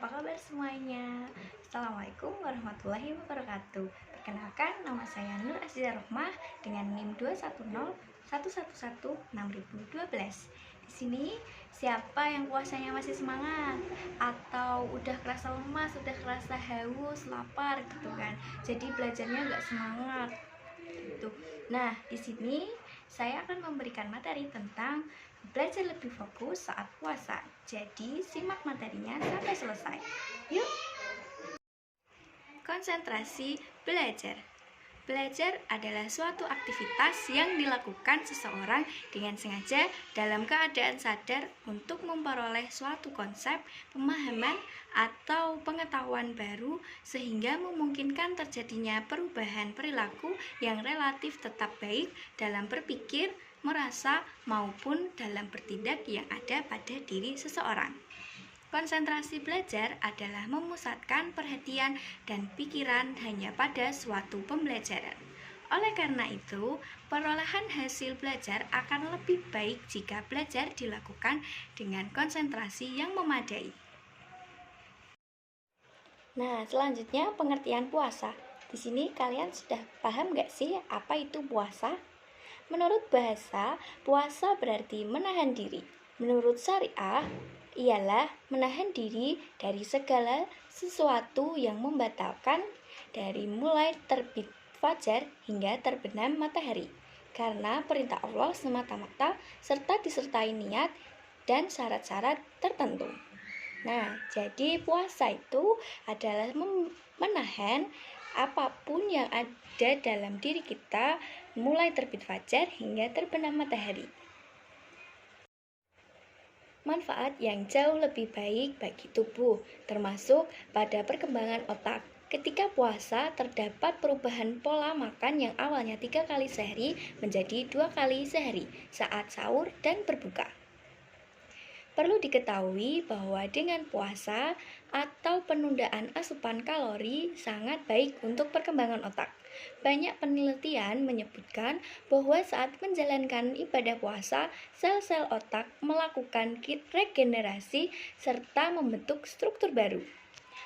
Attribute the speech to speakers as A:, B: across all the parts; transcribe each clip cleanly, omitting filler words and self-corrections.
A: apa kabar semuanya? Assalamualaikum warahmatullahi wabarakatuh. Perkenalkan, nama saya Nur Azizah Rohmah dengan NIM 21011116012. Di sini, siapa yang puasanya masih semangat atau udah kerasa lemas, udah kerasa haus, lapar gitu kan? Jadi belajarnya nggak semangat gitu. Nah, di sini saya akan memberikan materi tentang belajar lebih fokus saat puasa. Jadi, simak materinya sampai selesai. Yuk! Konsentrasi belajar. Belajar adalah suatu aktivitas yang dilakukan seseorang dengan sengaja dalam keadaan sadar untuk memperoleh suatu konsep, pemahaman, atau pengetahuan baru sehingga memungkinkan terjadinya perubahan perilaku yang relatif tetap baik dalam berpikir, merasa, maupun dalam bertindak yang ada pada diri seseorang. Konsentrasi belajar adalah memusatkan perhatian dan pikiran hanya pada suatu pembelajaran. Oleh karena itu, perolehan hasil belajar akan lebih baik jika belajar dilakukan dengan konsentrasi yang memadai. Nah, selanjutnya pengertian puasa. Di sini kalian sudah paham nggak sih apa itu puasa? Menurut bahasa, puasa berarti menahan diri. Menurut syariah, ialah menahan diri dari segala sesuatu yang membatalkan dari mulai terbit fajar hingga terbenam matahari, karena perintah Allah semata-mata serta disertai niat dan syarat-syarat tertentu. Nah, jadi puasa itu adalah menahan apapun yang ada dalam diri kita mulai terbit fajar hingga terbenam matahari. Manfaat yang jauh lebih baik bagi tubuh, termasuk pada perkembangan otak. Ketika puasa, terdapat perubahan pola makan yang awalnya 3 kali sehari menjadi 2 kali sehari saat sahur dan berbuka. Perlu diketahui bahwa dengan puasa atau penundaan asupan kalori sangat baik untuk perkembangan otak. Banyak penelitian menyebutkan bahwa saat menjalankan ibadah puasa, sel-sel otak melakukan regenerasi serta membentuk struktur baru.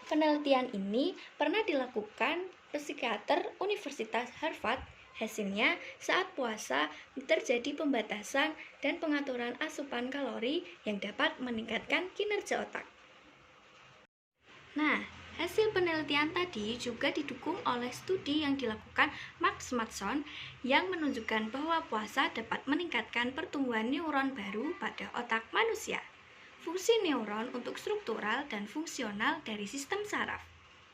A: Penelitian ini pernah dilakukan psikiater Universitas Harvard. Hasilnya, saat puasa terjadi pembatasan dan pengaturan asupan kalori yang dapat meningkatkan kinerja otak. Nah, hasil penelitian tadi juga didukung oleh studi yang dilakukan Max Matson yang menunjukkan bahwa puasa dapat meningkatkan pertumbuhan neuron baru pada otak manusia. Fungsi neuron untuk struktural dan fungsional dari sistem saraf.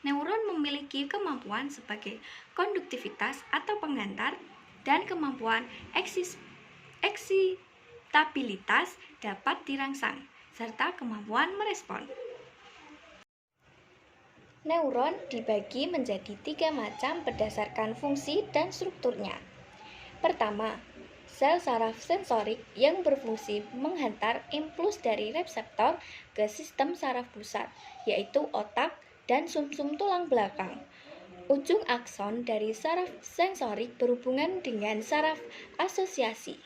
A: Neuron memiliki kemampuan sebagai konduktivitas atau pengantar dan kemampuan eksitabilitas dapat dirangsang, serta kemampuan merespon. Neuron dibagi menjadi 3 macam berdasarkan fungsi dan strukturnya. Pertama, sel saraf sensorik yang berfungsi menghantar impuls dari reseptor ke sistem saraf pusat, yaitu otak dan sumsum tulang belakang. Ujung akson dari saraf sensorik berhubungan dengan saraf asosiasi.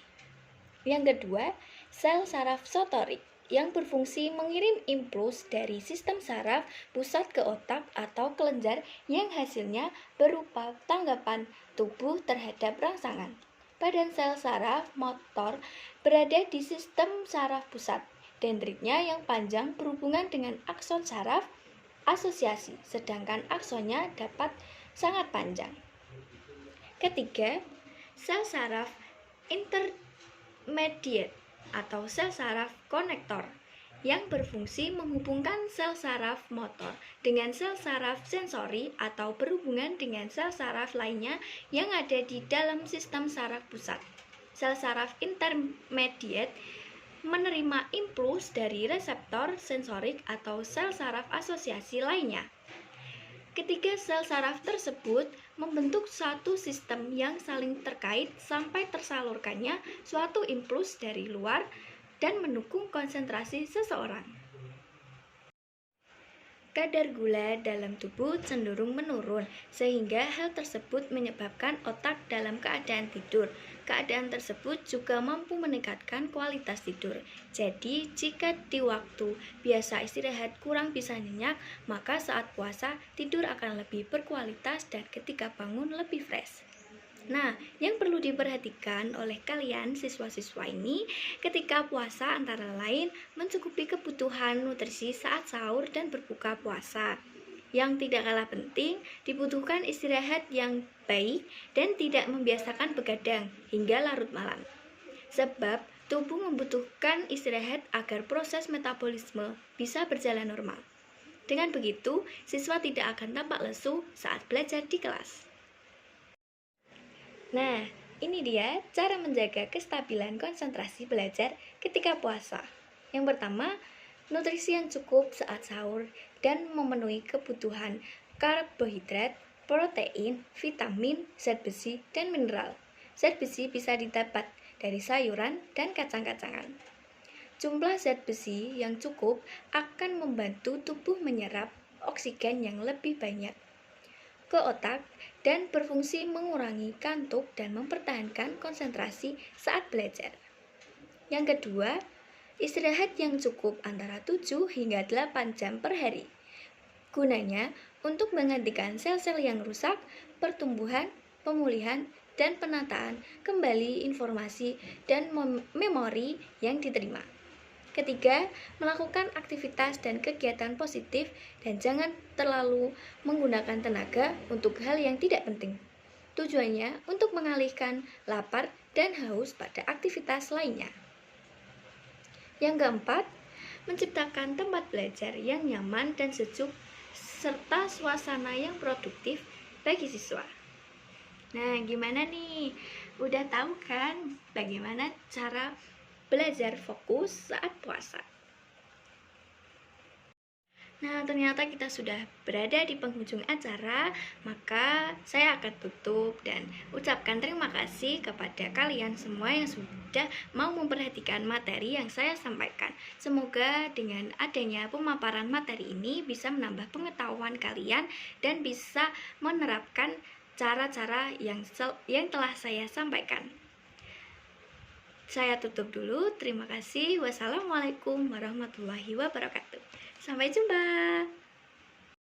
A: Yang kedua, sel saraf motorik yang berfungsi mengirim impuls dari sistem saraf pusat ke otak atau kelenjar yang hasilnya berupa tanggapan tubuh terhadap rangsangan. Badan sel saraf motor berada di sistem saraf pusat. Dendritnya yang panjang berhubungan dengan akson saraf asosiasi, sedangkan aksonnya dapat sangat panjang. Ketiga, sel saraf intermediate atau sel saraf konektor yang berfungsi menghubungkan sel saraf motor dengan sel saraf sensori atau berhubungan dengan sel saraf lainnya yang ada di dalam sistem saraf pusat. Sel saraf intermediate menerima impuls dari reseptor sensorik atau sel saraf asosiasi lainnya. Ketiga sel saraf tersebut membentuk suatu sistem yang saling terkait sampai tersalurkannya suatu impuls dari luar dan mendukung konsentrasi seseorang. Kadar gula dalam tubuh cenderung menurun, sehingga hal tersebut menyebabkan otak dalam keadaan tidur. keadaan tersebut juga mampu meningkatkan kualitas tidur. Jadi, jika di waktu biasa istirahat kurang bisa nyenyak, maka saat puasa tidur akan lebih berkualitas dan ketika bangun lebih fresh. Nah, yang perlu diperhatikan oleh kalian siswa-siswa ini ketika puasa antara lain mencukupi kebutuhan nutrisi saat sahur dan berbuka puasa. Yang tidak kalah penting, dibutuhkan istirahat yang baik dan tidak membiasakan begadang hingga larut malam. Sebab tubuh membutuhkan istirahat agar proses metabolisme bisa berjalan normal. Dengan begitu, siswa tidak akan tampak lesu saat belajar di kelas. Nah, ini dia cara menjaga kestabilan konsentrasi belajar ketika puasa. Yang pertama, nutrisi yang cukup saat sahur dan memenuhi kebutuhan karbohidrat, protein, vitamin, zat besi, dan mineral. Zat besi bisa didapat dari sayuran dan kacang-kacangan. Jumlah zat besi yang cukup akan membantu tubuh menyerap oksigen yang lebih banyak ke otak dan berfungsi mengurangi kantuk dan mempertahankan konsentrasi saat belajar. Yang kedua, istirahat yang cukup antara 7 hingga 8 jam per hari. Gunanya untuk menggantikan sel-sel yang rusak, pertumbuhan, pemulihan, dan penataan kembali informasi dan memori yang diterima. Ketiga, melakukan aktivitas dan kegiatan positif dan jangan terlalu menggunakan tenaga untuk hal yang tidak penting. Tujuannya untuk mengalihkan lapar dan haus pada aktivitas lainnya. Yang keempat, menciptakan tempat belajar yang nyaman dan sejuk serta suasana yang produktif bagi siswa. Nah, gimana nih? Udah tahu kan bagaimana cara belajar fokus saat puasa? Nah, ternyata kita sudah berada di penghujung acara, maka saya akan tutup dan ucapkan terima kasih kepada kalian semua yang sudah mau memperhatikan materi yang saya sampaikan. Semoga dengan adanya pemaparan materi ini bisa menambah pengetahuan kalian dan bisa menerapkan cara-cara yang telah saya sampaikan. Saya tutup dulu. Terima kasih. Wassalamualaikum warahmatullahi wabarakatuh. Sampai jumpa.